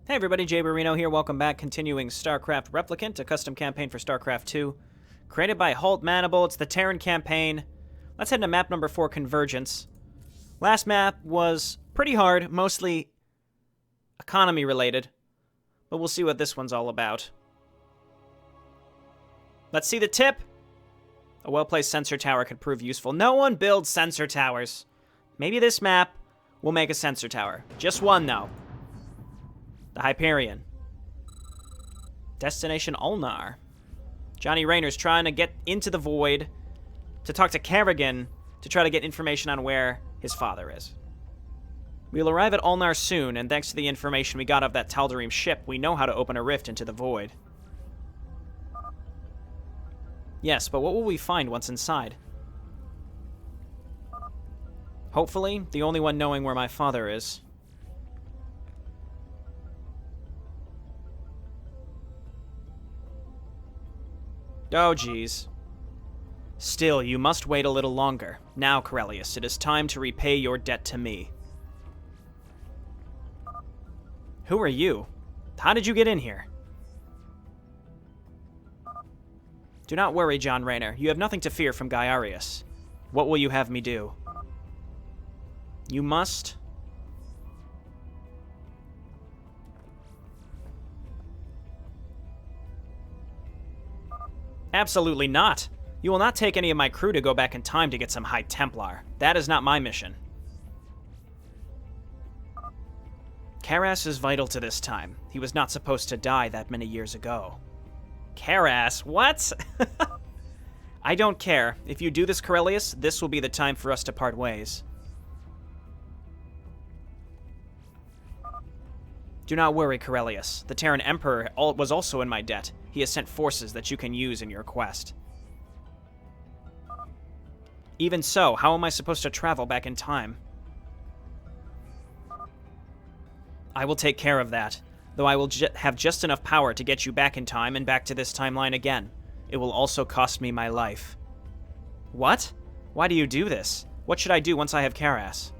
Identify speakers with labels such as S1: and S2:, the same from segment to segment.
S1: Hey everybody, JayborinoPlays here. Welcome back. Continuing StarCraft Replicant, a custom campaign for StarCraft 2. Created by Hultmanable. It's the Terran campaign. Let's head to map number 4, Convergence. Last map was pretty hard, mostly economy related. But we'll see what this one's all about. Let's see the tip. A well-placed sensor tower could prove useful. No one builds sensor towers. Maybe this map will make a sensor tower. Just one, though. The Hyperion. Destination Ulnar. Johnny Raynor's trying to get into the void to talk to Kerrigan to try to get information on where his father is. We'll arrive at Ulnar soon, and thanks to the information we got of that Tal'Darim ship, we know how to open a rift into the void. Yes, but what will we find once inside? Hopefully, the only one knowing where my father is. Oh, geez. Still, you must wait a little longer. Now, Corellius, it is time to repay your debt to me. Who are you? How did you get in here? Do not worry, John Raynor. You have nothing to fear from Gaiarius. What will you have me do? You must... Absolutely not. You will not take any of my crew to go back in time to get some High Templar. That is not my mission. Karas is vital to this time. He was not supposed to die that many years ago. Karas? What? I don't care. If you do this, Corellius, this will be the time for us to part ways. Do not worry, Corellius. The Terran Emperor was also in my debt. He has sent forces that you can use in your quest. Even so, how am I supposed to travel back in time? I will take care of that, though I will have just enough power to get you back in time and back to this timeline again. It will also cost me my life. What? Why do you do this? What should I do once I have Karas?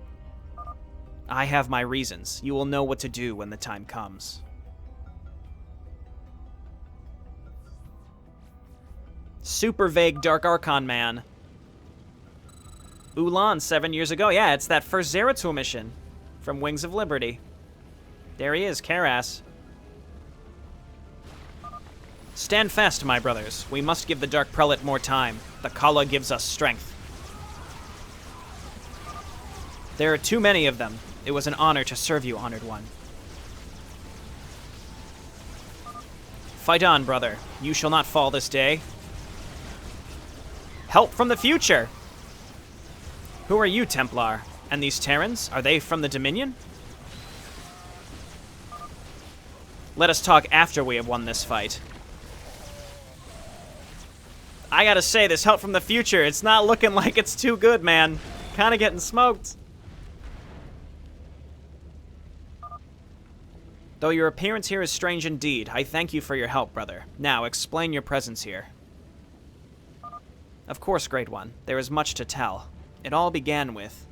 S1: I have my reasons. You will know what to do when the time comes. Super vague Dark Archon man. Ulan 7 years ago. Yeah, it's that first Zeratul mission from Wings of Liberty. There he is, Karas. Stand fast, my brothers. We must give the Dark Prelate more time. The Kala gives us strength. There are too many of them. It was an honor to serve you, Honored One. Fight on, brother. You shall not fall this day. Help from the future! Who are you, Templar? And these Terrans? Are they from the Dominion? Let us talk after we have won this fight. I gotta say, this help from the future, it's not looking like it's too good, man. Kinda getting smoked. Though your appearance here is strange indeed, I thank you for your help, brother. Now, explain your presence here. Of course, Great One. There is much to tell. It all began with...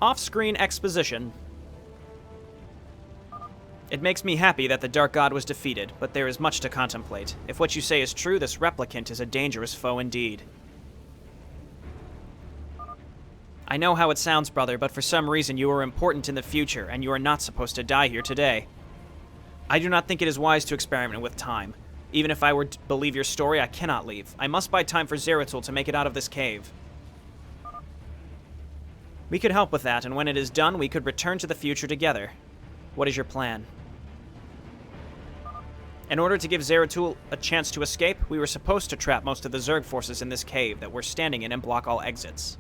S1: off-screen exposition. It makes me happy that the Dark God was defeated, but there is much to contemplate. If what you say is true, this replicant is a dangerous foe indeed. I know how it sounds, brother, but for some reason you are important in the future, and you are not supposed to die here today. I do not think it is wise to experiment with time. Even if I were to believe your story, I cannot leave. I must buy time for Zeratul to make it out of this cave. We could help with that, and when it is done, we could return to the future together. What is your plan? In order to give Zeratul a chance to escape, we were supposed to trap most of the Zerg forces in this cave that we're standing in and block all exits.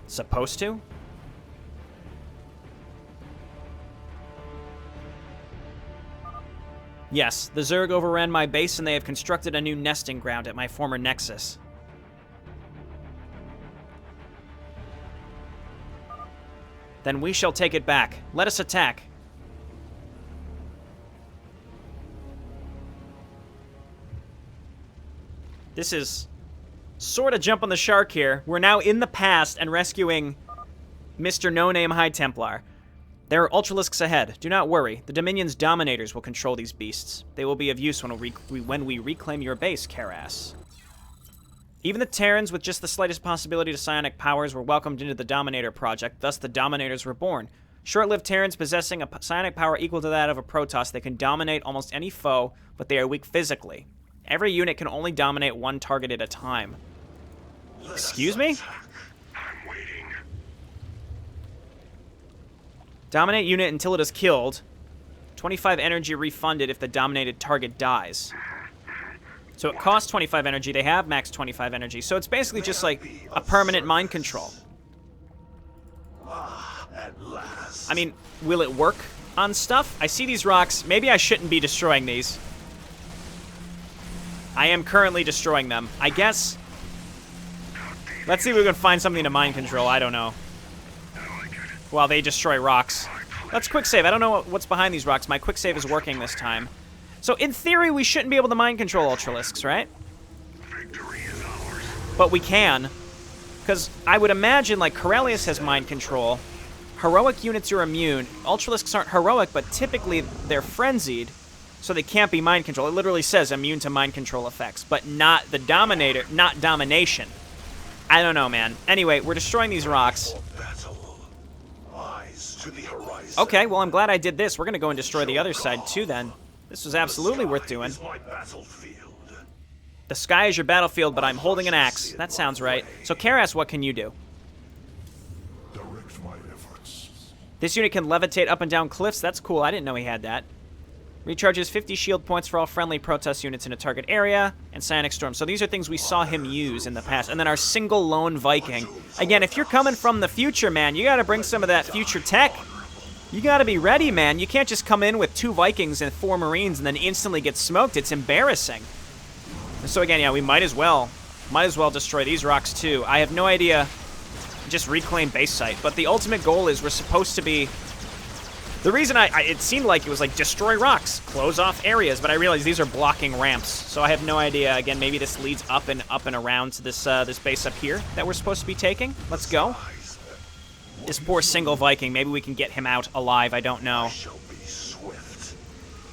S1: Supposed to? Yes, the Zerg overran my base and they have constructed a new nesting ground at my former nexus. Then we shall take it back. Let us attack. This is sort of jumping the shark here. We're now in the past and rescuing Mr. No-Name High Templar. There are Ultralisks ahead. Do not worry. The Dominion's Dominators will control these beasts. They will be of use when we reclaim your base, Karass. Even the Terrans with just the slightest possibility to psionic powers were welcomed into the Dominator project, thus the Dominators were born. Short-lived Terrans possessing a psionic power equal to that of a Protoss, they can dominate almost any foe, but they are weak physically. Every unit can only dominate one target at a time. Excuse me?
S2: I'm waiting.
S1: Dominate unit until it is killed. 25 energy refunded if the dominated target dies. So it costs 25 energy. They have max 25 energy. So it's basically just like a permanent mind control.
S2: At last.
S1: I mean, will it work on stuff? I see these rocks. Maybe I shouldn't be destroying these. I am currently destroying them. I guess. Let's see if we can find something to mind control. I don't know. While they destroy rocks. Let's quick save. I don't know what's behind these rocks. My quick save is working this time. So in theory, we shouldn't be able to mind control Ultralisks, right?
S2: Victory is ours.
S1: But we can. Because I would imagine, like, Corellius has mind control. Heroic units are immune. Ultralisks aren't heroic, but typically they're frenzied. So they can't be mind control. It literally says immune to mind control effects. But not the Dominator, not domination. I don't know, man. Anyway, we're destroying these rocks.
S2: Battle. Eyes to the horizon.
S1: Okay, well, I'm glad I did this. We're going to go and destroy the other side, too, then. This was absolutely worth doing.
S2: Is my battlefield.
S1: The sky is your battlefield, but I'm holding an axe. That sounds right. So, Karass, what can you do?
S2: Direct my efforts.
S1: This unit can levitate up and down cliffs. That's cool. I didn't know he had that. Recharges 50 shield points for all friendly Protoss units in a target area, and Psionic Storm. So these are things we saw him use in the past. And then our single lone Viking. Again, if you're coming from the future, man, you gotta bring some of that future tech. You gotta be ready, man. You can't just come in with 2 Vikings and 4 Marines and then instantly get smoked. It's embarrassing. And so again, yeah, we might as well destroy these rocks too. I have no idea. Just reclaim base site. But the ultimate goal is we're supposed to be... The reason it seemed like it was like destroy rocks, close off areas, but I realized these are blocking ramps. So I have no idea. Again, maybe this leads up and around to this this base up here that we're supposed to be taking. Let's go. This poor single Viking, maybe we can get him out alive, I don't know.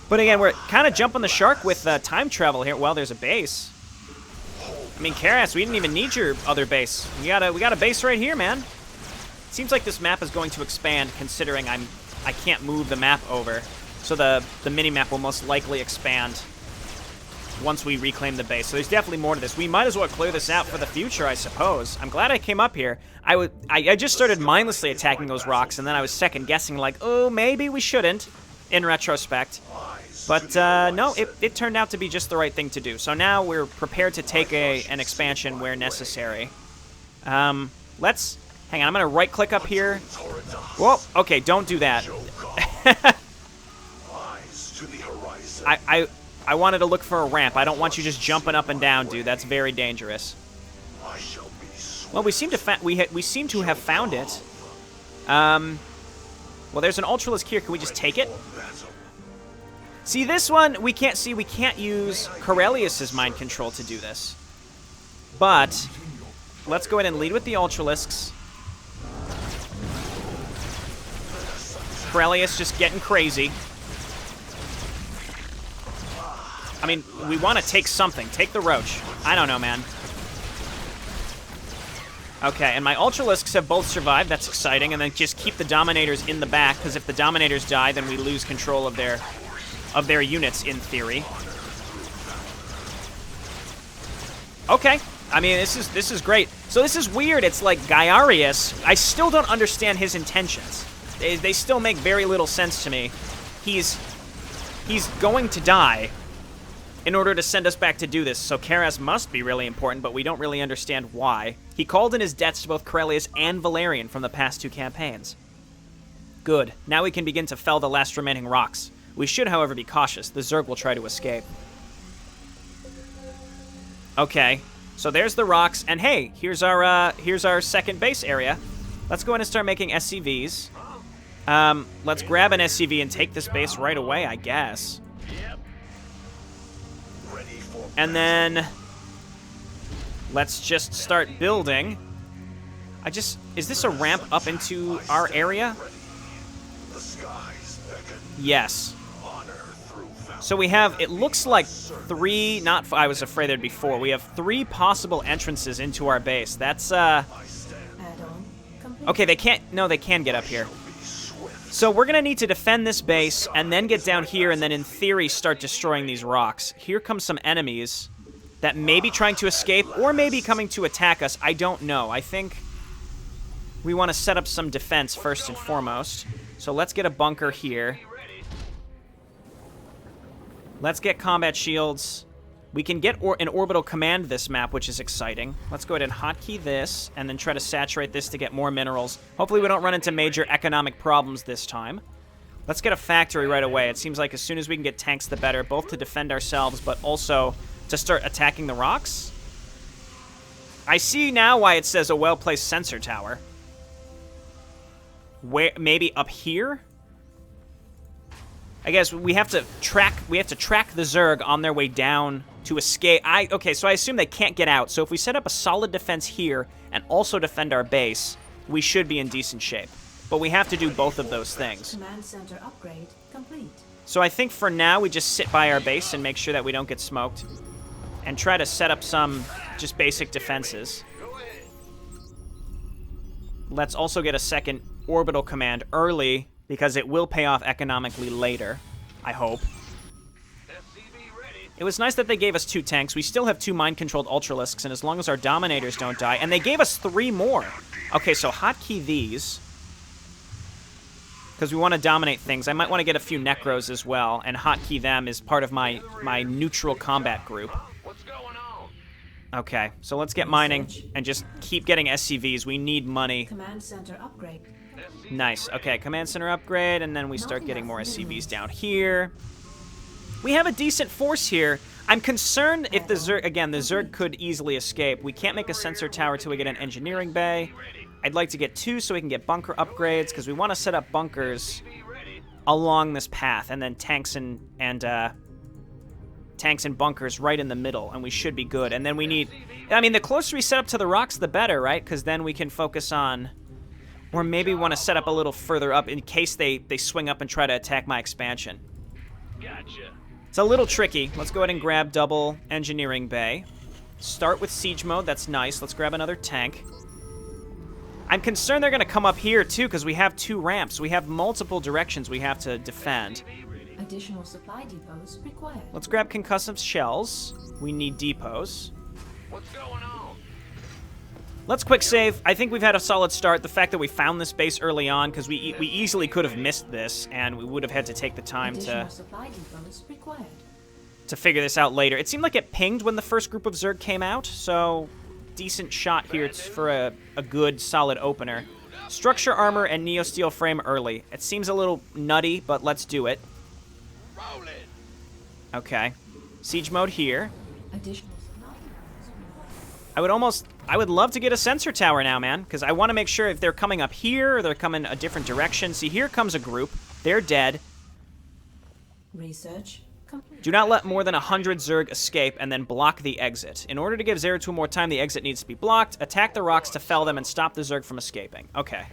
S1: But again, we're kind of jumping the shark with time travel here. Well, there's a base. I mean, Karass, we didn't even need your other base. We got a base right here, man. Seems like this map is going to expand, considering I can't move the map over. So the mini-map will most likely expand once we reclaim the base. So there's definitely more to this. We might as well clear this out for the future, I suppose. I'm glad I came up here. I just started mindlessly attacking those rocks, and then I was second-guessing, like, oh, maybe we shouldn't, in retrospect. But, no, it turned out to be just the right thing to do. So now we're prepared to take an expansion where necessary. Let's... Hang on, I'm going to right-click up here. Whoa, okay, don't do that. I wanted to look for a ramp. I don't want you just jumping up and down, dude. That's very dangerous. Well, we seem to have found it. Well, there's an Ultralisk here. Can we just take it? See, this one, we can't use Corellius' mind control to do this. But let's go ahead and lead with the Ultralisks. Corellius just getting crazy. I mean, we want to take something. Take the Roach. I don't know, man. Okay, and my Ultralisks have both survived. That's exciting. And then just keep the Dominators in the back, because if the Dominators die, then we lose control of their units, in theory. Okay. I mean, this is great. So this is weird. It's like Gaiarius. I still don't understand his intentions. They still make very little sense to me. He's going to die in order to send us back to do this, so Karass must be really important, but we don't really understand why. He called in his debts to both Corellius and Valerian from the past 2 campaigns. Good. Now we can begin to fell the last remaining rocks. We should, however, be cautious. The Zerg will try to escape. Okay. So there's the rocks, and hey, here's our second base area. Let's go ahead and start making SCVs. Let's grab an SCV and take this base right away, I guess. And then Let's just start building. Is this a ramp up into our area?
S2: The skies beckon
S1: Yes.
S2: honor through valor.
S1: So we have, it looks like 3, not, I was afraid there'd be 4. We have 3 possible entrances into our base. That's,
S3: Add-on complete.
S1: okay, they can't, no, they can get up here. So we're gonna need to defend this base, and then get down here, and then in theory start destroying these rocks. Here come some enemies that may be trying to escape, or maybe coming to attack us. I don't know. I think we want to set up some defense first and foremost. So let's get a bunker here. Let's get combat shields. We can get an orbital command this map, which is exciting. Let's go ahead and hotkey this, and then try to saturate this to get more minerals. Hopefully we don't run into major economic problems this time. Let's get a factory right away. It seems like as soon as we can get tanks, the better, both to defend ourselves, but also to start attacking the rocks. I see now why it says a well-placed sensor tower. Where, maybe up here? I guess we have to track the Zerg on their way down to escape. Okay, so I assume they can't get out. So if we set up a solid defense here and also defend our base, we should be in decent shape. But we have to do both of those things.
S3: Command center upgrade complete.
S1: So I think for now we just sit by our base and make sure that we don't get smoked. And try to set up some just basic defenses. Let's also get a second orbital command early, because it will pay off economically later, I hope. It was nice that they gave us 2 tanks. We still have 2 mind-controlled Ultralisks, and as long as our Dominators don't die... And they gave us 3 more! Okay, so hotkey these. Because we want to dominate things. I might want to get a few Necros as well, and hotkey them as part of my neutral combat group. Okay, so let's get mining and just keep getting SCVs. We need money.
S3: Command center upgrade.
S1: Nice. Okay, command center upgrade, and then we start getting more SCVs down here. We have a decent force here. I'm concerned if the Zerg... Again, the Zerg could easily escape. We can't make a sensor tower till we get an engineering bay. I'd like to get 2 so we can get bunker upgrades, because we want to set up bunkers along this path, and then tanks and bunkers right in the middle, and we should be good. And then we need... I mean, the closer we set up to the rocks, the better, right? Because then we can focus on... Or maybe we want to set up a little further up in case they swing up and try to attack my expansion.
S4: Gotcha.
S1: It's a little tricky. Let's go ahead and grab double engineering bay. Start with siege mode. That's nice. Let's grab another tank. I'm concerned they're going to come up here, too, because we have 2 ramps. We have multiple directions we have to defend.
S3: Additional supply depots required.
S1: Let's grab concussive shells. We need depots.
S4: What's going on?
S1: Let's quick save. I think we've had a solid start. The fact that we found this base early on, because we easily could have missed this, and we would have had to take the time
S3: Additional supply depots required.
S1: to figure this out later. It seemed like it pinged when the first group of Zerg came out, so decent shot here for a good, solid opener. Structure armor and Neo-Steel frame early. It seems a little nutty, but let's do it.
S4: Roll it.
S1: Okay. Siege mode here.
S3: Additional
S1: I would love to get a sensor tower now, man, because I want to make sure if they're coming up here or they're coming a different direction. See, here comes a group. They're dead.
S3: research complete.
S1: Do not let more than 100 Zerg escape and then block the exit. In order to give Zeratul more time, the exit needs to be blocked. Attack the rocks to fell them and stop the Zerg from escaping. Okay.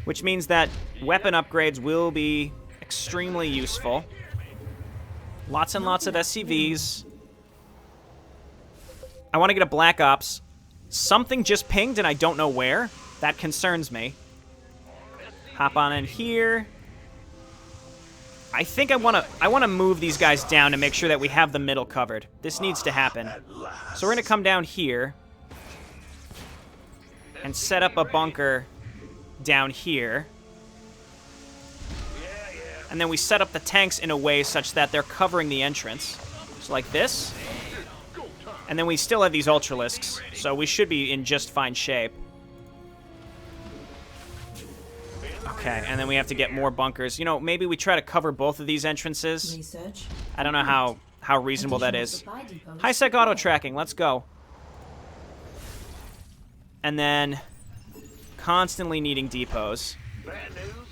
S1: Which means that weapon upgrades will be extremely useful. Lots and lots of SCVs. I want to get a Black Ops. Something just pinged and I don't know where. That concerns me. Hop on in here. I think I want to move these guys down to make sure that we have the middle covered. This needs to happen. So we're going to come down here and set up a bunker down here. And then we set up the tanks in a way such that they're covering the entrance. So like this. And then we still have these Ultralisks, so we should be in just fine shape. Okay, and then we have to get more bunkers. You know, maybe we try to cover both of these entrances.
S3: Research.
S1: I don't know how reasonable that is.
S3: Supply depots
S1: High-sec auto-tracking, let's go. And then constantly needing depots.
S4: Bad news?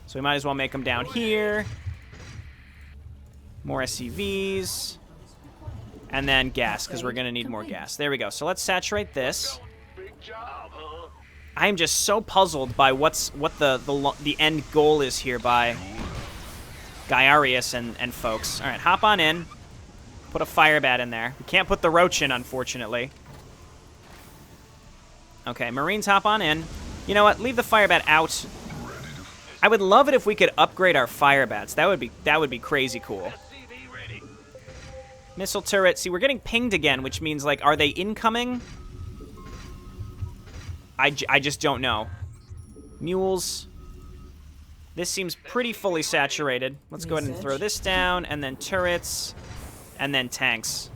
S1: So we might as well make them down here. More SCVs. And then gas, because we're going to need more gas. There we go. So let's saturate this.
S4: Big job, huh?
S1: I am just so puzzled by what the end goal is here by Gaiarius and folks. All right, hop on in. Put a fire bat in there. We can't put the roach in, unfortunately. Okay, Marines, hop on in. You know what? Leave the fire bat out. I would love it if we could upgrade our fire bats. That would be crazy cool.
S4: SCV ready.
S1: Missile turret. See, we're getting pinged again, which means, like, are they incoming? I just don't know. Mules. This seems pretty fully saturated. Let's go ahead and throw this down, and then turrets, and then tanks.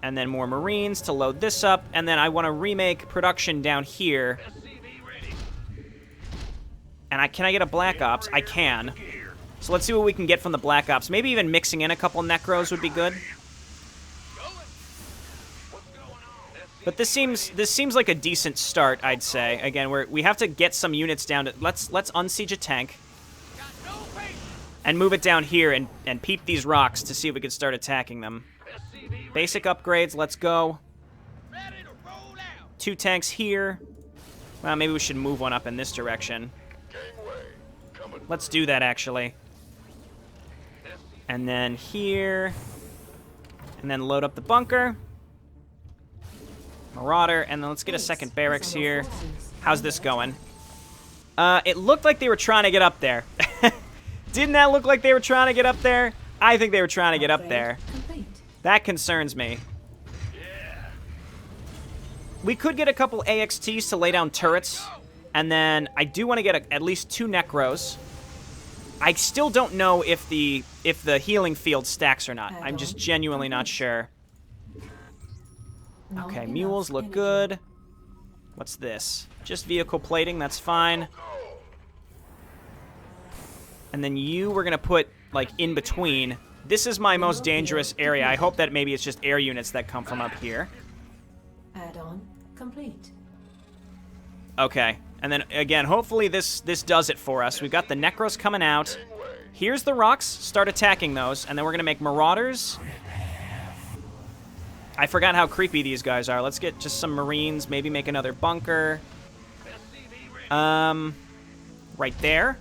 S1: And then more Marines to load this up, and then I want to remake production down here.
S4: SCV ready.
S1: And can I get a Black Ops? I can. So let's see what we can get from the Black Ops. Maybe even mixing in a couple Necros would be good. But this seems like a decent start, I'd say. Again, we have to get some units down to let's unsiege a tank and move it down here and peep these rocks to see if we can start attacking them. Basic upgrades, let's go. 2 tanks here. Well, maybe we should move one up in this direction. Let's do that, actually. And then here. And then load up the bunker. Marauder, and then let's get a second barracks here. How's this going? It looked like they were trying to get up there. Didn't that look like they were trying to get up there? I think they were trying to get up there. That concerns me. We could get a couple AXTs to lay down turrets, and then I do want to get at least 2 Necros. I still don't know if the healing field stacks or not. I'm just genuinely not sure. Okay, mules look good. What's this? Just vehicle plating, that's fine. And then we're going to put, like, in between. This is my most dangerous area. I hope that maybe it's just air units that come from up here.
S3: Add-on complete.
S1: Okay, and then, again, hopefully this does it for us. We've got the Necros coming out. Here's the rocks. Start attacking those, and then we're going to make Marauders. I forgot how creepy these guys are. Let's get just some Marines, maybe make another bunker. Right there.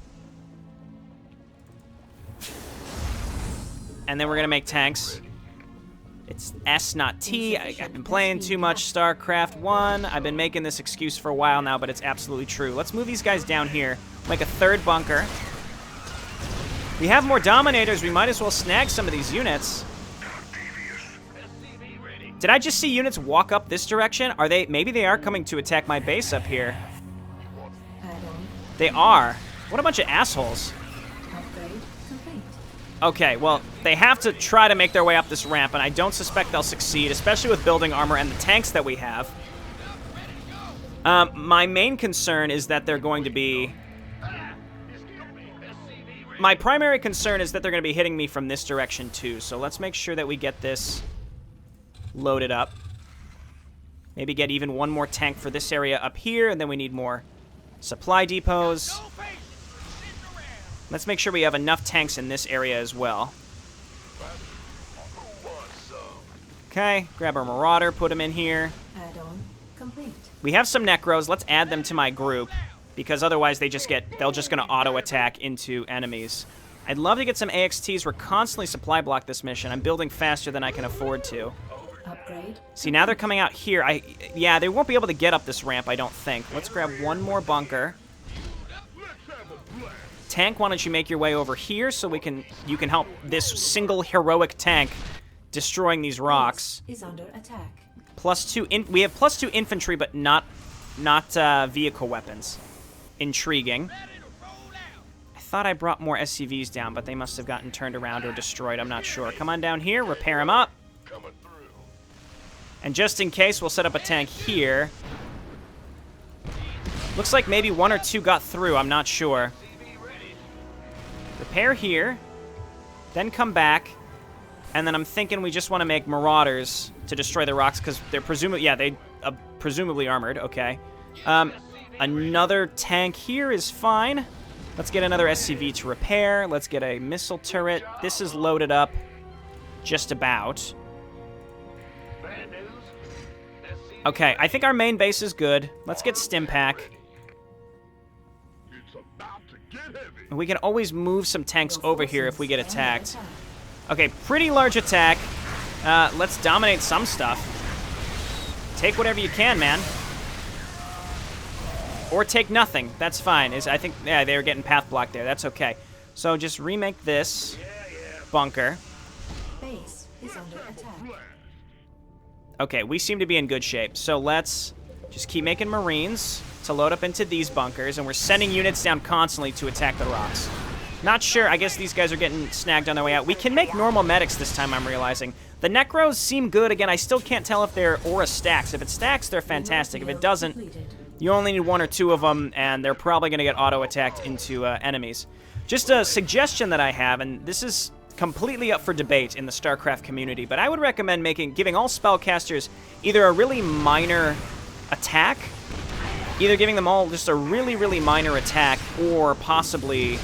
S1: And then we're going to make tanks. It's S, not T. I've been playing too much StarCraft 1. I've been making this excuse for a while now, but it's absolutely true. Let's move these guys down here. Make a 3rd bunker. We have more Dominators. We might as well snag some of these units. Did I just see units walk up this direction? Are they? Maybe they are coming to attack my base up here. They are. What a bunch of assholes. Okay, well, they have to try to make their way up this ramp, and I don't suspect they'll succeed, especially with building armor and the tanks that we have. My main concern is that they're going to be... My primary concern is that they're going to be hitting me from this direction, too, so let's make sure that we get this loaded up. Maybe get even one more tank for this area up here, and then we need more supply depots. Let's make sure we have enough tanks in this area as well. Okay, grab our Marauder, put him in here.
S3: Add-on complete.
S1: We have some Necros. Let's add them to my group, because otherwise they're just going to auto-attack into enemies. I'd love to get some AXTs. We're constantly supply block this mission. I'm building faster than I can afford to.
S3: Upgrade.
S1: See, now they're coming out here. Yeah, they won't be able to get up this ramp, I don't think. Let's grab one more bunker. Tank, why don't you make your way over here so you can help this single heroic tank destroying these rocks.
S3: Is under attack.
S1: We have +2 infantry, but not vehicle weapons. Intriguing. I thought I brought more SCVs down, but they must have gotten turned around or destroyed. I'm not sure. Come on down here, repair them up. And just in case, we'll set up a tank here. Looks like maybe 1 or 2 got through. I'm not sure. Repair here. Then come back. And then I'm thinking we just want to make Marauders to destroy the rocks because they're presumably armored. Okay. Another tank here is fine. Let's get another SCV to repair. Let's get a missile turret. This is loaded up. just about.
S4: Bad news.
S1: Okay, I think our main base is good. Let's get Stim Pack.
S2: It's about to get heavy.
S1: We can always move some tanks
S3: Your
S1: over here if we get
S3: forces are under
S1: attacked.
S3: attack.
S1: Okay, pretty large attack. Let's dominate some stuff. Take whatever you can, man. Or take nothing. That's fine. I think, yeah, they were getting path blocked there. That's okay. So just remake this bunker.
S3: Base is under attack.
S1: Okay, we seem to be in good shape. So let's just keep making Marines to load up into these bunkers, and we're sending units down constantly to attack the rocks. Not sure. I guess these guys are getting snagged on their way out. We can make normal medics this time, I'm realizing. The Necros seem good. Again, I still can't tell if they're Aura stacks. If it stacks, they're fantastic. If it doesn't,
S3: Completed.
S1: you only need 1 or 2 of them, and they're probably going to get auto-attacked into enemies. Just a suggestion that I have, and this is completely up for debate in the StarCraft community, but I would recommend giving all spellcasters either a really minor attack, either giving them all just a really, really minor attack, or possibly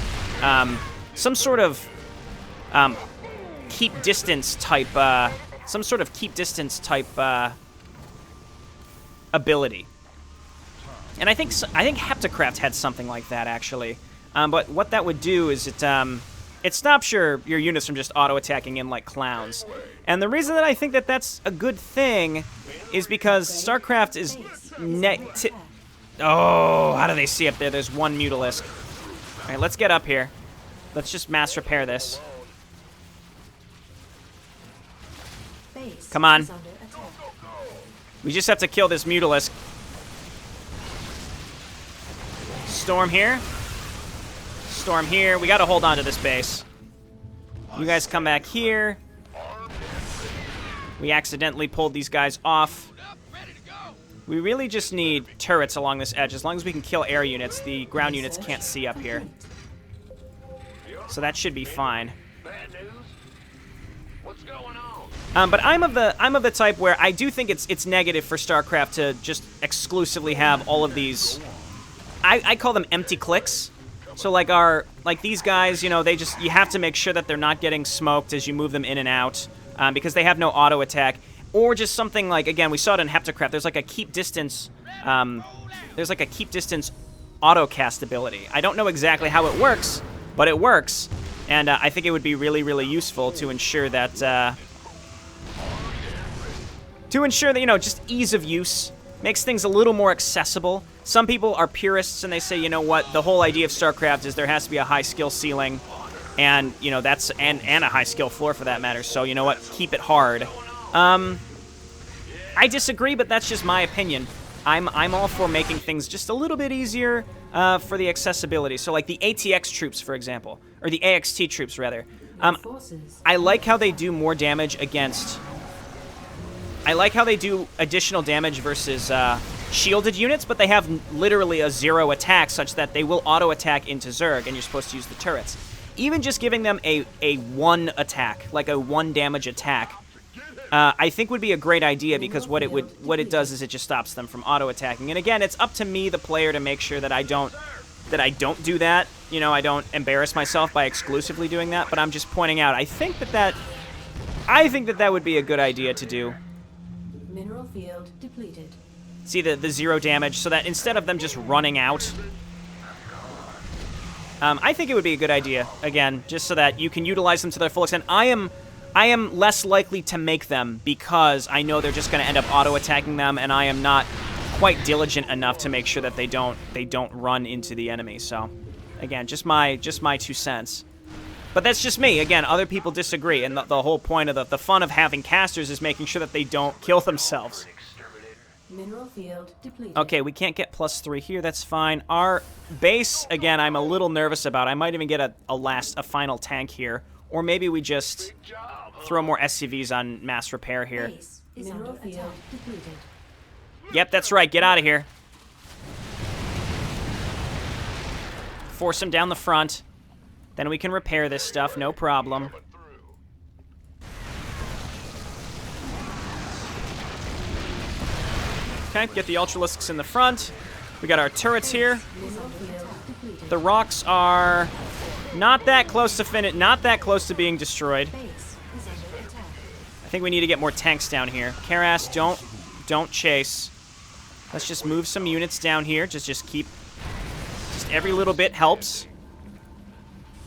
S1: some sort of keep distance type, ability. And I think Heptacraft had something like that, actually. But what that would do is it stops your units from just auto-attacking in like clowns. And the reason that I think that that's a good thing is because StarCraft is oh, how do they see up there? There's one Mutalisk. All right, let's get up here. Let's just mass repair this.
S3: Base
S1: Come on.
S3: is under attack.
S1: We just have to kill this Mutalisk. Storm here. Storm here. We got to hold on to this base. You guys come back here. We accidentally pulled these guys off. We really just need turrets along this edge. As long as we can kill air units, the ground units can't see up here. So that should be fine.
S4: Bad news. What's going on?
S1: But I'm of the type where I do think it's negative for StarCraft to just exclusively have all of these. I call them empty clicks. So like these guys, you know, you have to make sure that they're not getting smoked as you move them in and out, because they have no auto attack, or just something like, again, we saw it in Heptacraft. There's like a keep distance. There's like a keep distance auto cast ability. I don't know exactly how it works, but it works, and I think it would be really, really useful to ensure that. You know, just ease of use makes things a little more accessible. Some people are purists and they say, you know what, the whole idea of StarCraft is there has to be a high skill ceiling, and you know that's and a high skill floor for that matter. So you know what, keep it hard. I disagree, but that's just my opinion. I'm all for making things just a little bit easier for the accessibility. So like the ATX troops, for example, or the AXT troops rather.
S3: Your forces
S1: I like how they do more damage against. I like how they do additional damage versus shielded units, but they have literally a 0 attack such that they will auto-attack into Zerg, and you're supposed to use the turrets. Even just giving them a 1 attack, like a 1 damage attack, I think would be a great idea, because what it does is it just stops them from auto-attacking. And again, it's up to me, the player, to make sure that I don't do that. You know, I don't embarrass myself by exclusively doing that, but I'm just pointing out, I think that would be a good idea to do.
S3: mineral field depleted.
S1: See the 0 damage, so that instead of them just running out, I think it would be a good idea, again, just so that you can utilize them to their full extent. I am less likely to make them because I know they're just going to end up auto-attacking them, and I am not quite diligent enough to make sure that they don't run into the enemy. So, again, just my 2 cents. But that's just me. Again, other people disagree, and the whole point of the fun of having casters is making sure that they don't kill themselves.
S3: Mineral field depleted.
S1: Okay, we can't get +3 here. That's fine. Our base, again, I'm a little nervous about. I might even get a final tank here, or maybe we just throw more SCVs on mass repair here.
S3: Base is mineral field depleted.
S1: Yep, that's right. Get out of here. Force them down the front. Then we can repair this stuff, no problem. Okay, get the Ultralisks in the front. We got our turrets here.
S3: Mineral field depleted.
S1: The rocks are not that close to being destroyed.
S3: Base is under attack.
S1: think we need to get more tanks down here. Karas, don't chase. Let's just move some units down here. Just keep... Just every little bit helps.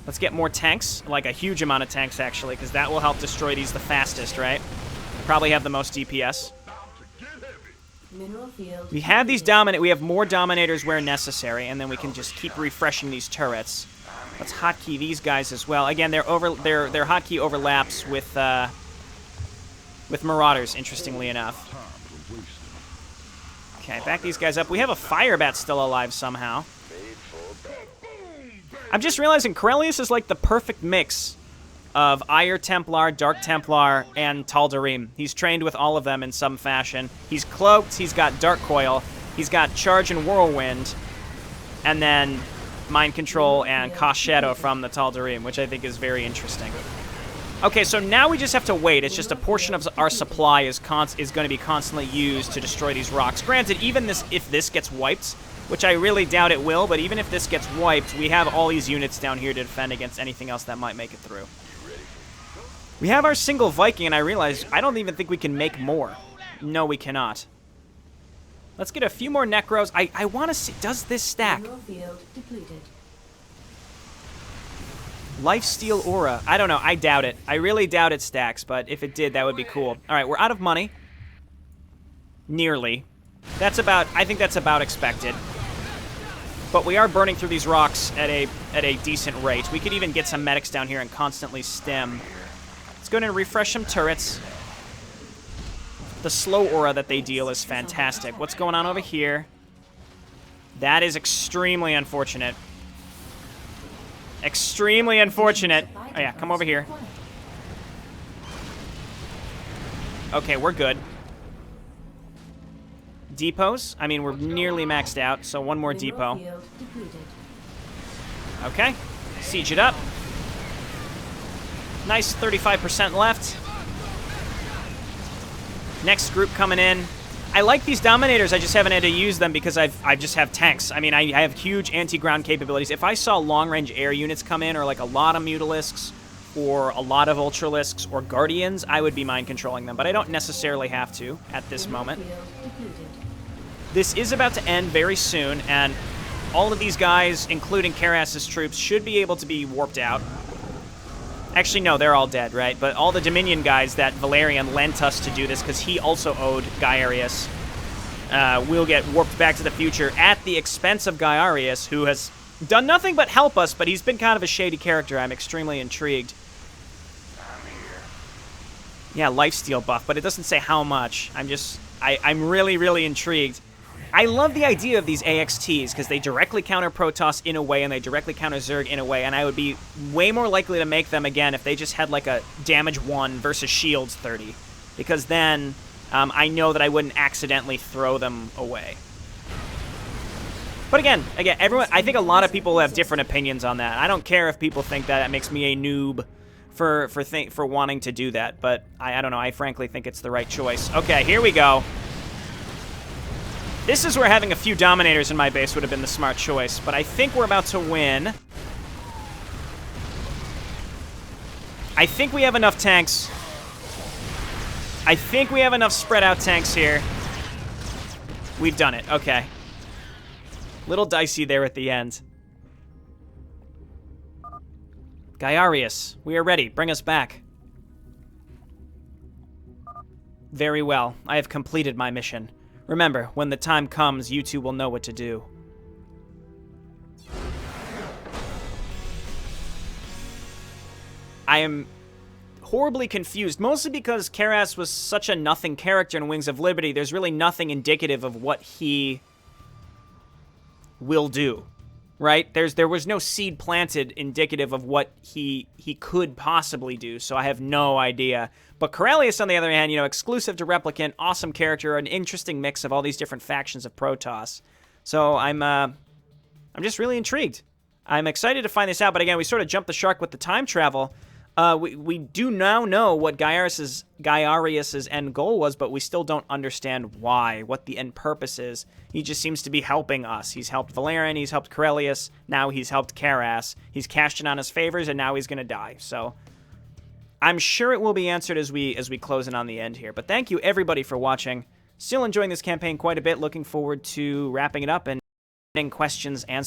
S1: Let's get more tanks. Like a huge amount of tanks, actually, because that will help destroy these the fastest, right? Probably have the most DPS.
S3: Mineral field.
S1: We have these we have more dominators where necessary, and then we can just keep refreshing these turrets. Let's hotkey these guys as well. Again, their hotkey overlaps with Marauders, interestingly enough. Okay, back these guys up. We have a fire bat still alive somehow. I'm just realizing Corellius is like the perfect mix of Ire Templar, Dark Templar, and Tal'Darim. He's trained with all of them in some fashion. He's cloaked, he's got Dark Coil, he's got Charge and Whirlwind, and then Mind Control and Cast Shadow from the Tal'Darim, which I think is very interesting. Okay, so now we just have to wait. It's just a portion of our supply is going to be constantly used to destroy these rocks. Granted, even if this gets wiped, which I really doubt it will, but even if this gets wiped, we have all these units down here to defend against anything else that might make it through. We have our single Viking, and I realize I don't even think we can make more. No, we cannot. Let's get a few more Necros. I want to see, does this stack?
S3: Mineral field depleted.
S1: Lifesteal Aura. I don't know. I doubt it. I really doubt it stacks, but if it did, that would be cool. All right, we're out of money. Nearly. I think that's about expected. But we are burning through these rocks at a decent rate. We could even get some medics down here and constantly stem. Let's go ahead and refresh some turrets. The slow aura that they deal is fantastic. What's going on over here? That is extremely unfortunate. Extremely unfortunate. Oh yeah, come over here. Okay, we're good. Depots? I mean, we're nearly maxed out, so one more depot. Okay, siege it up. Nice, 35% left. Next group coming in. I like these Dominators, I just haven't had to use them because I just have tanks. I mean, I have huge anti-ground capabilities. If I saw long-range air units come in, or like a lot of Mutalisks, or a lot of Ultralisks, or Guardians, I would be mind-controlling them, but I don't necessarily have to at this moment. This is about to end very soon, and all of these guys, including Karas's troops, should be able to be warped out. Actually, no, they're all dead, right? But all the Dominion guys that Valerian lent us to do this, because he also owed Gaiarius, will get warped back to the future at the expense of Gaiarius, who has done nothing but help us, but he's been kind of a shady character. I'm extremely intrigued. Yeah, lifesteal buff, but it doesn't say how much. I'm really, really intrigued. I love the idea of these AXTs, because they directly counter Protoss in a way, and they directly counter Zerg in a way, and I would be way more likely to make them again if they just had like a damage 1 versus shields 30. Because then, I know that I wouldn't accidentally throw them away. But again, everyone, I think a lot of people have different opinions on that. I don't care if people think that makes me a noob for wanting to do that, but I don't know, I frankly think it's the right choice. Okay, here we go. This is where having a few Dominators in my base would have been the smart choice, but I think we're about to win. I think we have enough tanks. I think we have enough spread out tanks here. We've done it, okay. Little dicey there at the end. Gaiarius, we are ready. Bring us back. Very well. I have completed my mission. Remember, when the time comes, you two will know what to do. I am horribly confused, mostly because Karas was such a nothing character in Wings of Liberty. There's really nothing indicative of what he will do, right? There was no seed planted indicative of what he could possibly do, so I have no idea. But Corellius, on the other hand, you know, exclusive to Replicant, awesome character, an interesting mix of all these different factions of Protoss. So I'm just really intrigued. I'm excited to find this out, but again, we sort of jumped the shark with the time travel. We do now know what Gaiarius's end goal was, but we still don't understand why, what the end purpose is. He just seems to be helping us. He's helped Valerian, he's helped Corellius, now he's helped Karas. He's cashed in on his favors, and now he's going to die. So I'm sure it will be answered as we close in on the end here. But thank you, everybody, for watching. Still enjoying this campaign quite a bit. Looking forward to wrapping it up and getting questions answered.